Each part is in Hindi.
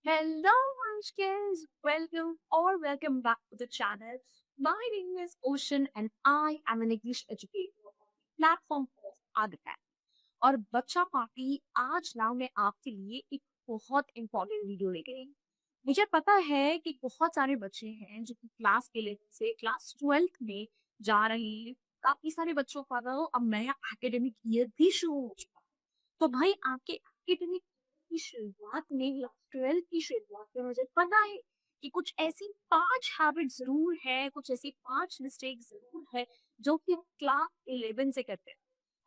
Hello, Munchkins! Welcome back to the channel. My name is Ocean and I am an English educator platform of Agatha. और बच्चा पार्टी आज ना मैं आपके लिए एक बहुत इंपॉर्टेंट वीडियो लेके आई हूँ। मुझे पता है कि बहुत सारे बच्चे हैं जो कि क्लास 11 से क्लास 12 में जा रहे हैं। काफी सारे बच्चों का ना अब नया एकेडमिक ईयर भी शुरू हो चुका है। तो भाई आपके एकेडमिक की शुरुआत में या 12 की शुरुआत में मुझे पता है कि कुछ ऐसी 5 हैबिट ज़रूर है, कुछ ऐसी 5 मिस्टेक ज़रूर है, जो कि हम क्लास 11 से करते हैं।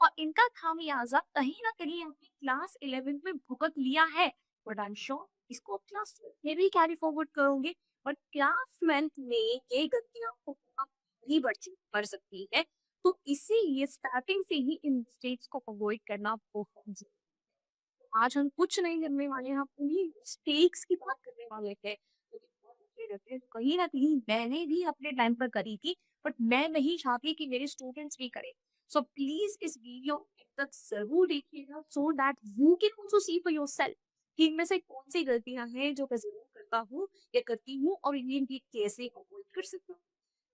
और इनका खामियाज़ा कहीं न कहीं हमने क्लास 11 में भुगत लिया है, बट आई एम श्योर इसको आप क्लास 12 में भी कैरी फॉरवर्ड करोगे और क्लास 12 में ये गलतियाँ को आप भी बढ़ सकती है। तो इसीलिए स्टार्टिंग से ही इन मिस्टेक्स को अवॉइड करना बहुत ज़रूरी है। आज हम कुछ नहीं करने वाले हैं, हम उन्हीं मिस्टेक्स की बात करने वाले थे। क्योंकि बहुत अच्छे रहते हैं, कहीं न कहीं मैंने भी अपने टाइम पर करी थी, बट मैं नहीं चाहती कि मेरे स्टूडेंट्स भी करें। सो प्लीज़ इस वीडियो को तक ज़रूर देखिएगा so that you can also C for yourself कि इनमें से कौन-सी गलतियाँ हैं जो मैं ज़रूर करता हूँ या करती हूँ और इन्हें भी कैसे अवॉइड कर सकता हूँ।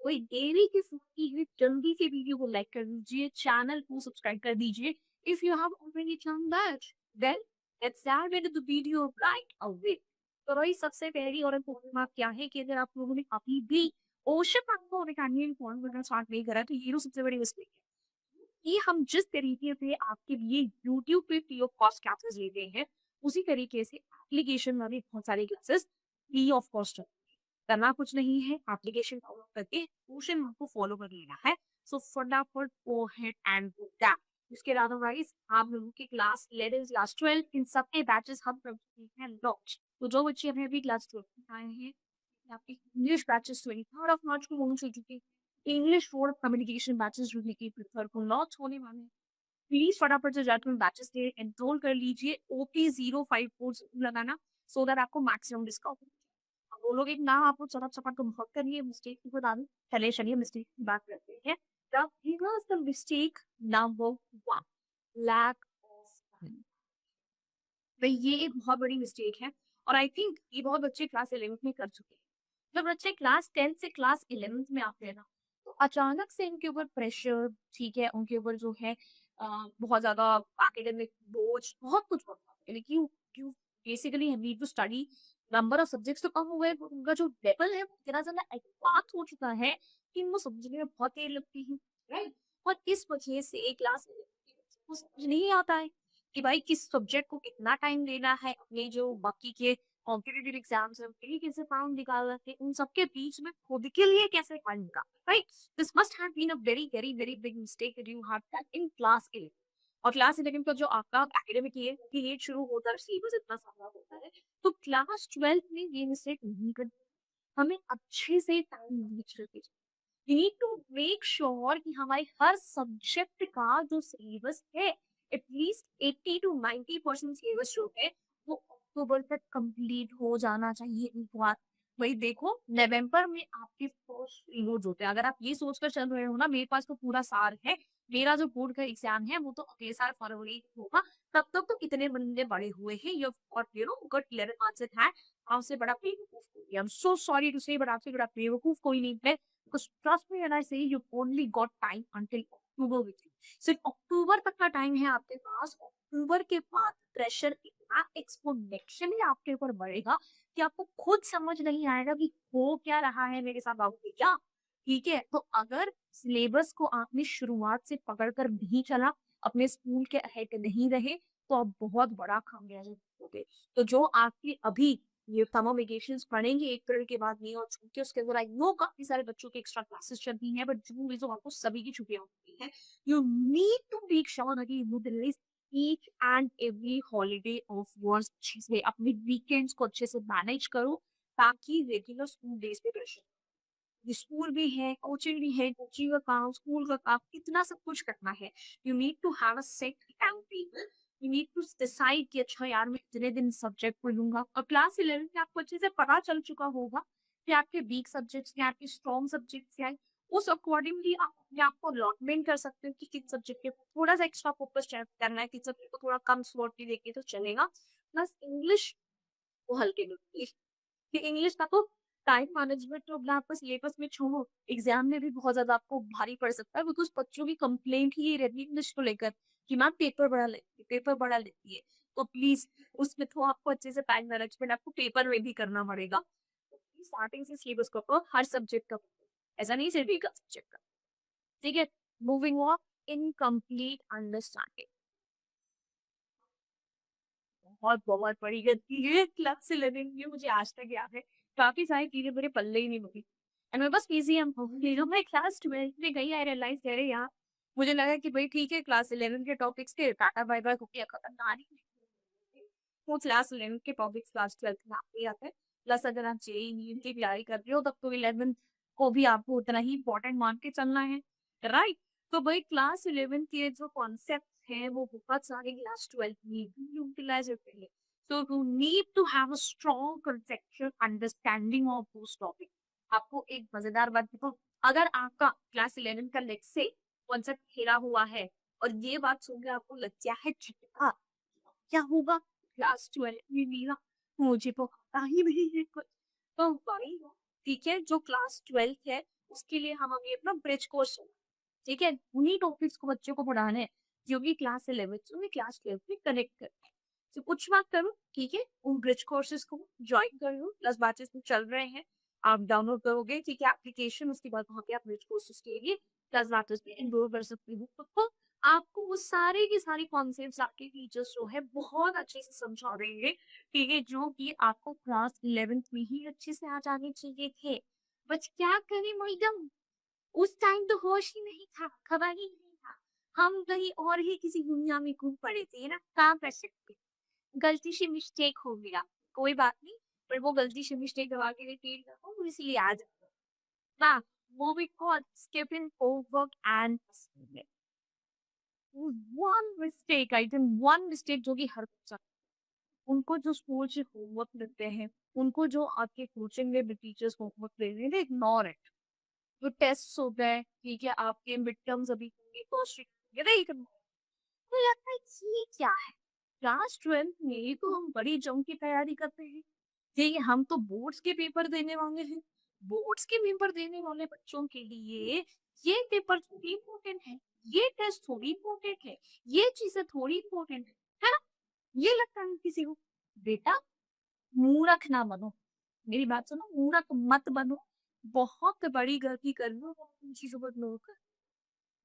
कोई देरी किस की हुई जल्दी से वीडियो को लाइक कर दीजिए, चैनल को सब्सक्राइब कर दीजिए if you have already done that. Then let's dive into the video right away. तो भाई सबसे पहली और इम्पोर्टेंट बात क्या है कि अगर आप लोगों ने अभी भी ओशन आपको अकेडमी में फॉलो करना स्टार्ट नहीं करा तो ये तो सबसे बड़ी मिस्टेक है कि हम जिस तरीके से आपके लिए यूट्यूब पे फ्री ऑफ कॉस्ट क्लासेस लेते हैं उसी तरीके से एप्लीकेशन में भी बहुत सारी क्लासेस फ्री ऑफ कॉस्ट करना कुछ नहीं है, एप्लीकेशन डाउनलोड करके ट्यूशन को फॉलो कर लेना है। सो फटाफट go ahead and do that. इसके अलावा गाइस आप लोगों की क्लास 11 क्लास 12 इन सब के बैचेस हम कर चुके हैं लॉन्च। तो जो बच्चे अभी अभी क्लास 12 में आए हैं आपके English batches 23rd of March को लॉन्च हो चुके हैं। इंग्लिश फॉर कम्युनिकेशन बैचेस जो कि प्रीफर को लॉन्च होने वाले हैं। प्लीज फटाफट से जाकर बैचेस के एनरोल कर लीजिए। ओपी 054 लगाना सो दैट आपको मैक्सिमम डिस्काउंट। अब बोलोगे कि ना आपको चटक-चपट तो बहुत करी है, मिस्टेक की बता दूँ। चलिए मिस्टेक की बात करते हैं। The biggest mistake number 1 lack of time. तो ये एक बहुत बड़ी मिस्टेक है और आई थिंक ये बहुत बच्चे क्लास 11th में कर चुके हैं। जब बच्चे क्लास 10 से क्लास 11th में आते हैं ना, तो अचानक से इनके ऊपर प्रेशर, ठीक है, उनके ऊपर जो है बहुत ज़्यादा एकेडमिक बोझ, बहुत कुछ होता है। यानी क्यों क्यों basically need to study, number of subjects तो कम हो गए, पर उनका जो लेवल है वो इतना ज़्यादा एडवांस हो चुका है कि इनको समझने में बहुत देर लगती है, राइट? और इस वजह से क्लास 11th के बच्चे को समझ नहीं आता है कि भाई किस सब्जेक्ट को कितना टाइम देना है, अपने जो बाकी के कॉम्पिटिटिव एग्जाम्स हैं उनके लिए कैसे टाइम निकालना है, उन सबके बीच में खुद के लिए कैसे टाइम निकालना, right? This must have been a very big mistake that you have done in class 11। और क्लास 11 का जो आपका एकेडमिक ईयर पीरियड शुरू होता है, सिलेबस इतना सारा होता है, तो क्लास 12 में ये मिस्टेक नहीं करनी। हमें अच्छे से टाइम मैनेज करके we need to make sure कि हमारे हर सब्जेक्ट का जो सिलेबस है एटलीस्ट 80 टू 90% सिलेबस जो है वो अक्टूबर तक कंप्लीट हो जाना चाहिए एक बार। भाई देखो नवंबर में आपके फर्स्ट रिलोड होते हैं। अगर आप ये सोचकर चल रहे हो ना मेरे पास तो पूरा साल है, मेरा जो बोर्ड का एग्जाम है वो तो अगले साल फरवरी में होगा, तब तक तो इतने बंदे बड़े हुए हैं यू और यू नो गॉट 11 आंसर है। आपसे बड़ा बेवकूफ कोई नहीं। I am so sorry to say but आपसे बड़ा बेवकूफ कोई नहीं है। Because trust me when I say you've only got time until October with you. सिर्फ अक्टूबर तक का टाइम है आपके पास। अक्टूबर के बाद प्रेशर इतना एक्सपोनेंशियली आपके ऊपर बढ़ेगा कि आपको खुद समझ नहीं आएगा कि हो क्या रहा है मेरे साथ आगे क्या। ठीक है, तो अगर सिलेबस को आपने शुरुआत से पकड़ कर नहीं चला, अपने स्कूल के अहेड नहीं रहे, तो आप बहुत बड़ा खामियाजा भुगतोगे। तो जो आपके अभी ये समर वेकेशंस पड़ेंगे अप्रैल के बाद में और छुट्टियों उसके बाद आई नो काफ़ी सारे बच्चों की एक्स्ट्रा क्लासेस चलती हैं, बट जून में तो आपको सभी की छुट्टियाँ होती हैं। You need to make sure that you utilize each and every holiday of yours अच्छे से। अपने वीकेंड्स को अच्छे से मैनेज करो ताकि रेगुलर स्कूल डेज पे प्रेशर स्कूल भी है, कोचिंग का काम, स्कूल का काम, इतना सब कुछ करना है। You need to have a set time table. You need to decide कि अच्छा यार मैं इतने दिन सब्जेक्ट पढ़ूँगा और क्लास 11 में आपको अच्छे से पता चल चुका होगा कि आपके वीक सब्जेक्ट्स क्या हैं, आपके स्ट्रॉन्ग सब्जेक्ट्स क्या हैं। उस अकॉर्डिंगली आप अपने आप को अलॉटमेंट कर सकते हो कि किस सब्जेक्ट पे थोड़ा-सा एक्स्ट्रा फोकस करना है, किस सब्जेक्ट को थोड़ा कम स्लॉट भी देके तो चलेगा। प्लस इंग्लिश वो हल्के में इंग्लिश, कि इंग्लिश का तो टाइम मैनेजमेंट तो अपना आपका सिलेबस में छोड़ो, एग्जाम में भी बहुत ज़्यादा आपको भारी पड़ सकता है बिकॉज़ बच्चों की कंप्लेंट ही ये रहती है इंग्लिश को लेकर कि मैम पेपर बड़ा लेती है। तो प्लीज़ उसमें तो आपको अच्छे से टाइम मैनेजमेंट आपको पेपर में भी करना पड़ेगा। स्टार्टिंग से सिलेबस को करो, हर सब्जेक्ट का, ऐसा नहीं सिर्फ एक सब्जेक्ट का। ठीक है? Moving on, incomplete understanding. बहुत बड़ी गलती है क्लास 11 में मुझे आज तक याद है। काफ़ी सारी चीज़ें मेरे पल्ले ही नहीं पड़ी एंड मेरे पास पीसीएम हो गई। जब मैं क्लास 12 में गई आई रियलाइज़ अरे यार, मुझे लगा कि भई ठीक है क्लास 11 के टॉपिक्स थे, टाटा बाय-बाय हो गया खत्म, कहानी वो क्लास 11 के टॉपिक्स क्लास 12 में आते ही आते हैं। प्लस अगर आप जेईई नीट की तैयारी कर रहे हो तब तो 11 को भी आपको उतना ही इम्पोर्टेंट मान के चलना है, राइट? तो भाई क्लास 11 के जो कॉन्सेप्ट हैं वो बहुत सारे क्लास 12 में भी यूटिलाइज होते हैं। So you need to have a strong conceptual understanding of those topics. आपको एक मजेदार बात देखो, अगर आपका क्लास 11 का लेक्स से कॉन्सेप्ट खेला हुआ है और ये बात सुन के आपको लग गया है झटका, क्या होगा क्लास 12 में मेरा, मुझे तो आता ही नहीं है कुछ। तो भाई ठीक है, जो क्लास 12 है उसके लिए हम अभी अपना ब्रिज कोर्स, ठीक है, उन्हीं टॉपिक्स को बच्चों को पढ़ाना है जो कि क्लास 11 से उन्हें क्लास 12 में कनेक्ट करना है। तो कुछ बात करो, ठीक है, उन ब्रिज कोर्सेज को ज्वाइन कर लो, प्लस बैचेस में चल रहे हैं, आप डाउनलोड करोगे, ठीक है, एप्लीकेशन, उसके बाद वहाँ पे आप ब्रिज कोर्सेज के लिए प्लस बैचेस में एनरोल कर सकते हो। तो आपको वो सारे के सारे कॉन्सेप्ट्स आपके टीचर्स जो है बहुत अच्छे से समझा देंगे, ठीक है, जो कि आपको क्लास 11th में ही अच्छे से आ जाने चाहिए थे। बट क्या करें मैडम, उस टाइम तो होश ही नहीं था, खबर ही नहीं था। हम कहीं और ही किसी दुनिया में घूम पड़े थे ना, क्या कर सकते। गलती से मिस्टेक हो गया, कोई बात नहीं, पर वो गलती से मिस्टेक दबा के रिपीट ना हो इसलिए आज ना, moving on, skipping homework and one mistake item, one mistake जो कि हर बच्चा, उनको जो स्कूल से होमवर्क देते हैं, उनको जो आपके कोचिंग में टीचर्स होमवर्क दे रहे हैं, इग्नोर इट। जो टेस्ट्स होते हैं, ठीक है, आपके मिड टर्म्स अभी होंगे, फर्स्ट ये नहीं करना। मुझे लगता है ये क्या है? क्लास 12 में तो हम बड़ी जम की तैयारी करते हैं। ठीक है, हम तो बोर्ड्स के पेपर देने वाले हैं। बोर्ड्स के पेपर देने वाले बच्चों के लिए ये पेपर थोड़ी इम्पोर्टेंट है, ये टेस्ट थोड़ी इम्पोर्टेंट है, ये चीज़ें थोड़ी इम्पोर्टेंट है ना? ये लगता है किसी को। बेटा, मूर्ख ना बनो। मेरी बात सुनो, मूर्ख मत बनो। बहुत बड़ी गलती कर लो इन चीज़ों पर इग्नोर कर,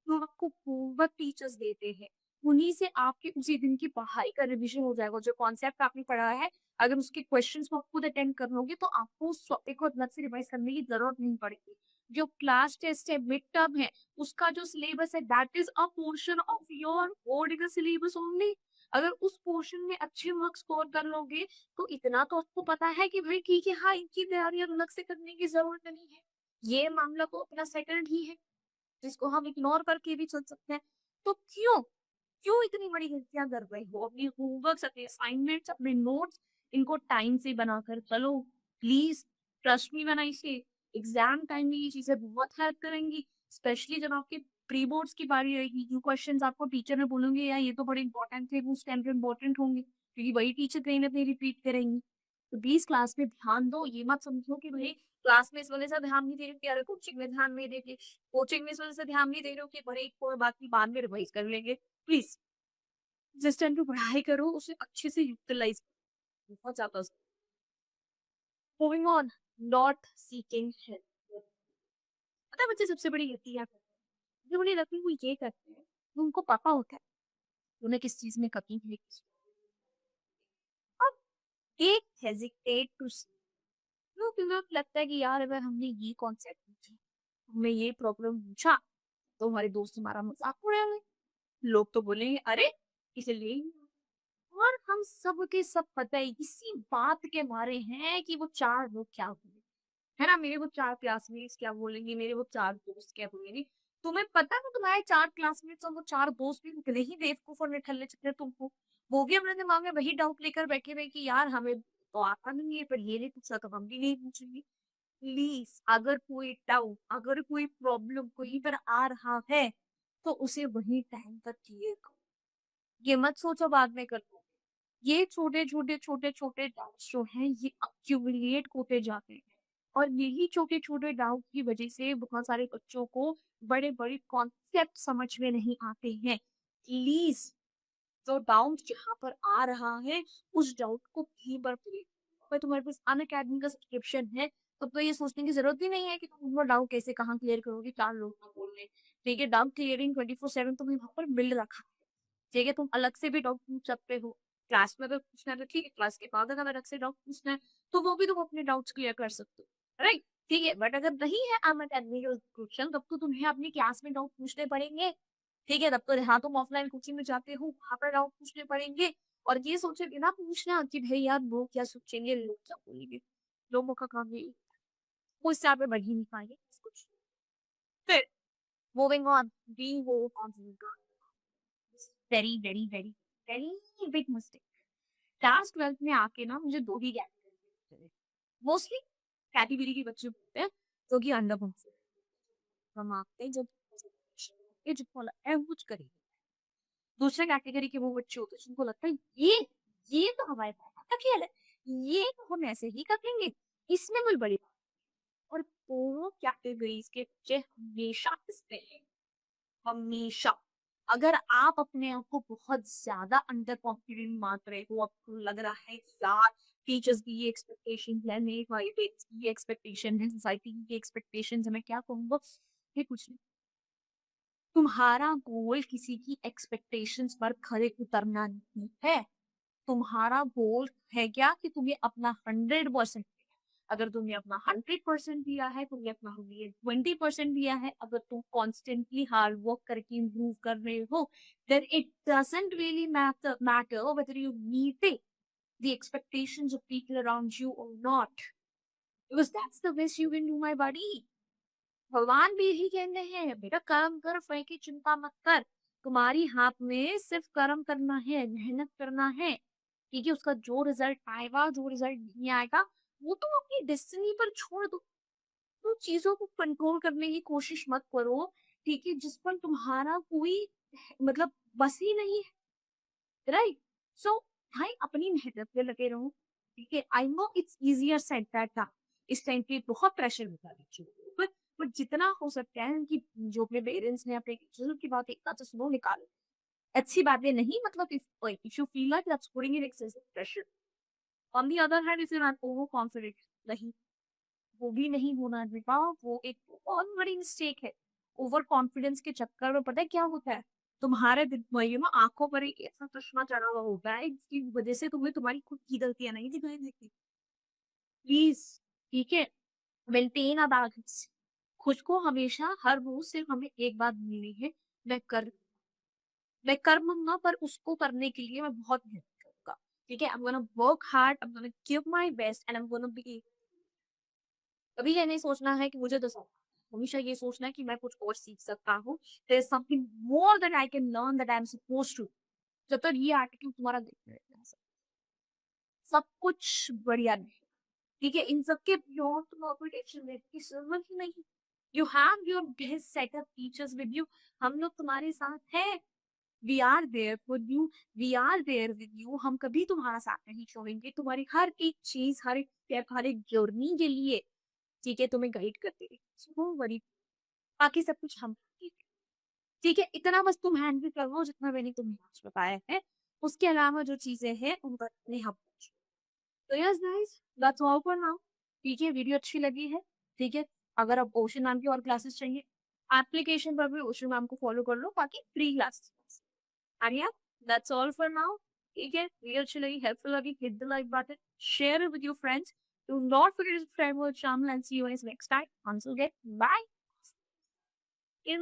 जो आपको होमवर्क टीचर्स देते हैं, उन्हीं से आपके उसी दिन की पढ़ाई का रिवीजन हो जाएगा। जो कॉन्सेप्ट आपने पढ़ा है, अगर उसके क्वेश्चंस को आप खुद अटेंड कर लोगे, तो आपको उस टॉपिक को अलग से रिवाइज करने की ज़रूरत नहीं पड़ेगी। जो क्लास टेस्ट है, मिड टर्म है, उसका जो सिलेबस है, that is a portion of your board का सिलेबस ओनली। अगर उस पोर्शन में अच्छे मार्क्स स्कोर कर लोगे, तो इतना तो आपको पता है कि भाई ठीक है, हाँ, इनकी तैयारी अलग से करने की ज़रूरत नहीं है। ये मामला तो अपना सेटल्ड ही है। जिसको हम इग्नोर करके भी चल सकते हैं। तो क्यों? क्यों इतनी बड़ी गलतियाँ कर रहे हो? अपनी होमवर्क्स, अपने असाइनमेंट्स, अपने नोट्स, इनको टाइम से बनाकर चलो। Please trust me when I से, एग्ज़ाम टाइम में ये चीज़ें बहुत हेल्प करेंगी। स्पेशली जब आपके प्री बोर्ड्स की बारी आएगी, जो क्वेश्चन्स आपको टीचर ने बोलेंगे यार ये तो बड़े इंपॉर्टेंट थे, वो उस टाइम पे इंपॉर्टेंट होंगे, क्योंकि वही टीचर कहीं न कहीं रिपीट करेंगी। तो प्लीज़ क्लास में ध्यान दो, ये मत समझो कि भई क्लास में इस वजह से ध्यान नहीं दे रही थी, अरे कोचिंग में ध्यान नहीं दे रही, कोचिंग में इस वजह से ध्यान नहीं दे रहे हो कि भई कोई बात नहीं, बाद में रिवाइज कर लेंगे। प्लीज़ जिस टाइम पे पढ़ाई करो उसे अच्छे से यूटिलाइज़ करो, बहुत ज़्यादा। Moving on, not seeking help. पता है बच्चे सबसे बड़ी गलती क्या करते हैं? जो उन्हें लगता है वो ये करते हैं, उनको पता होता है कि उन्हें किस चीज़ में कमी है, अब दे हेजिटेट टू से, क्योंकि उन्हें लगता है कि यार अगर हमने ये कॉन्सेप्ट पूछा, हमने ये प्रॉब्लम पूछा, तो हमारे दोस्त हमारा मज़ाक उड़ाएँगे। लोग तो बोलेंगे अरे! इसे ले ही नहीं आए। और हम सब के सब पता है इसी बात के मारे हैं कि वो 4 लोग क्या बोलेंगे, है ना? मेरे वो 4 क्लासमेट्स क्या बोलेंगे, मेरे वो 4 दोस्त क्या बोलेंगे। तुम्हें पता है वो तुम्हारे 4 क्लासमेट्स और वो 4 दोस्त भी उतने ही बेवकूफ और निठल्ले जितने तुम हो। वो भी अपने दिमाग में वही डाउट लेकर बैठे हुए कि यार हमें तो आता नहीं है, पर ये नहीं पूछा तो हम भी नहीं पूछेंगे। प्लीज़ अगर कोई डाउट, अगर कोई प्रॉब्लम कहीं पर आ रहा है, तो उसे वही टाइम पर क्लियर करो। ये मत सोचो बाद में कर लूँगी। ये छोटे-छोटे डाउट्स जो हैं ये एक्यूमुलेट होते जाते हैं और यही छोटे-छोटे डाउट की वजह से बहुत सारे बच्चों को बड़े-बड़े कॉन्सेप्ट समझ में नहीं आते हैं। प्लीज़ जो डाउट जहाँ पर आ रहा है, उस डाउट को कहीं पर भी अगर तुम्हारे पास अनअकैडमी का सब्सक्रिप्शन है, तब तो ये सोचने की ज़रूरत ही नहीं है कि तुम वो डाउट कैसे कहाँ क्लियर करोगे, 4 लोग ना बोल रहे हैं। ठीक है, डाउट क्लियरिंग 24/7 तुम्हें वहाँ पर मिल रखा है। ठीक है, तुम अलग से भी डाउट पूछ सकते हो। क्लास में अगर पूछना है तो ठीक है, क्लास के बाद अगर अलग से डाउट पूछना है, तो वो भी तुम अपने डाउट्स क्लियर कर सकते हो, राइट? ठीक है, बट अगर नहीं है अनअकैडमी का सब्सक्रिप्शन तब तो तुम्हें अपनी क्लास में डाउट पूछने पड़ेंगे। ठीक है, तब तो हाँ, तुम ऑफलाइन कोचिंग में जाते हो, वहाँ पर डाउट पूछने पड़ेंगे और ये सोचे बिना पूछना कि भई यार वो क्या सोचेंगे, लोग क्या बोलेंगे? लोगों का काम यही वो इससे आगे बढ़ ही नहीं पाएँगे कुछ। फिर moving on, being over confident very, very, very, very big mistake. Class 12th में आके ना मुझे 2 ही कैटेगरी मोस्टली कैटेगरी के बच्चे होते हैं, जो कि अंडर कॉन्फिडेंट हम आते हैं जब ये जिनको लगता है वो कुछ करेंगे। दूसरे कैटेगरी के वो बच्चे होते हैं जिनको लगता है ये तो हमारे पापा का खेल है, ये तो हम ऐसे ही कर लेंगे, इसमें कोई बड़ी बात नहीं। और दोनों कैटेगरीज के बच्चे हमेशा पिसते हैं, हमेशा। अगर आप अपने आप को बहुत ज्यादा अंडर कॉन्फिडेंट मान रहे हो, आपको लग रहा है यार टीचर्स की ये एक्सपेक्टेशन है, मेरे भाई पेरेंट्स की ये एक्सपेक्टेशन है, सोसाइटी की ये एक्सपेक्टेशन है, मैं क्या कहूँगा, ये कुछ नहीं। तुम्हारा गोल किसी की एक्सपेक्टेशंस पर खरे उतरना नहीं है। तुम्हारा गोल है क्या कि तुम्हें अपना 100% अगर तुमने अपना 100% दिया है, तुमने अपना 120% दिया है, अगर तुम कॉन्स्टेंटली हार्ड वर्क करके इम्प्रूव कर रहे हो, then it doesn't really matter whether you meet the expectations of people around you or not, because that's the best you can do, my buddy. भगवान भी यही कहते हैं, बेटा कर्म कर, फल की चिंता मत कर। तुम्हारी हाथ में सिर्फ कर्म करना है, मेहनत करना है। ठीक है, उसका जो रिजल्ट आएगा, जो रिजल्ट नहीं आएगा, वो तुम अपनी डेस्टिनी पर छोड़ दो। तुम चीजों को कंट्रोल करने की कोशिश मत करो, ठीक है, जिस पर तुम्हारा कोई मतलब बस ही नहीं है, राइट? सो भाई अपनी मेहनत पे लगे रहो। ठीक है, I know it's easier said that था, इस टाइम पे बहुत प्रेशर होता है बच्चों के ऊपर, बट जितना हो सकता है कि जो अपने पेरेंट्स ने अपने टीचर्स की बात एक बात तो सुनो, निकालो अच्छी बातें नहीं, मतलब if you feel like that's putting in excessive pressure. On the other hand if you are over confident, नहीं, वो भी नहीं होना बेटा, वो एक बहुत बड़ी मिस्टेक है। ओवर कॉन्फिडेंस के चक्कर में पता है क्या होता है? तुम्हारे वही ना आँखों पर एक ऐसा चश्मा चढ़ा हुआ होता है, जिसकी वजह से तुम्हें तुम्हारी खुद की गलतियाँ नहीं दिखाई देती। प्लीज़, ठीक है? Maintain a balance. खुद को हमेशा हर रोज़ सिर्फ हमें एक बात बोलनी है, मैं कर मैं कर लूँगा, पर उसको करने के लिए मैं बहुत मेहनत करूँगा। ठीक है? I am gonna work hard, I am gonna give my best and I am gonna be. कभी ये नहीं सोचना है कि मुझे तो सब हमेशा ये सोचना है कि मैं कुछ और सीख सकता हूँ। There is something more that I can learn that I am supposed to. जब तक ये एटीट्यूड तुम्हारा देखते रहेगा, सब कुछ बढ़िया नहीं, ठीक है? इन सब के बियॉन्ड तुम्हें कोई टेंशन लेने की ज़रूरत ही नहीं। You have your best set of teachers with you. हम लोग तुम्हारे साथ हैं। We are there for you, we are there with you. हम कभी तुम्हारा साथ नहीं छोड़ेंगे। तुम्हारी हर एक चीज़, हर एक स्टेप, हर एक जर्नी के लिए, ठीक है, तुम्हें गाइड करते रहेंगे। सो डोंट वरी, बाकी सब कुछ हम ठीक है, इतना बस तुम हैंडल कर लो जितना मैंने तुम्हें आज बताया है। उसके अलावा जो चीज़ें हैं उन पर अपने हम तो yes guys, that's all for now. ठीक है, वीडियो अच्छी लगी है, ठीक है? अगर आप ओशन मैम की और क्लासेस चाहिए, एप्लीकेशन पर भी ओशन मैम को फॉलो कर लो, बाकी फ्री क्लासेस। एंड या दैट्स ऑल फॉर नाउ। ठीक है, वीडियो अच्छी लगी, हेल्पफुल लगी, hit the like button, share it with your friends. Do not forget to subscribe our channel and see you guys next time. Until then, bye. In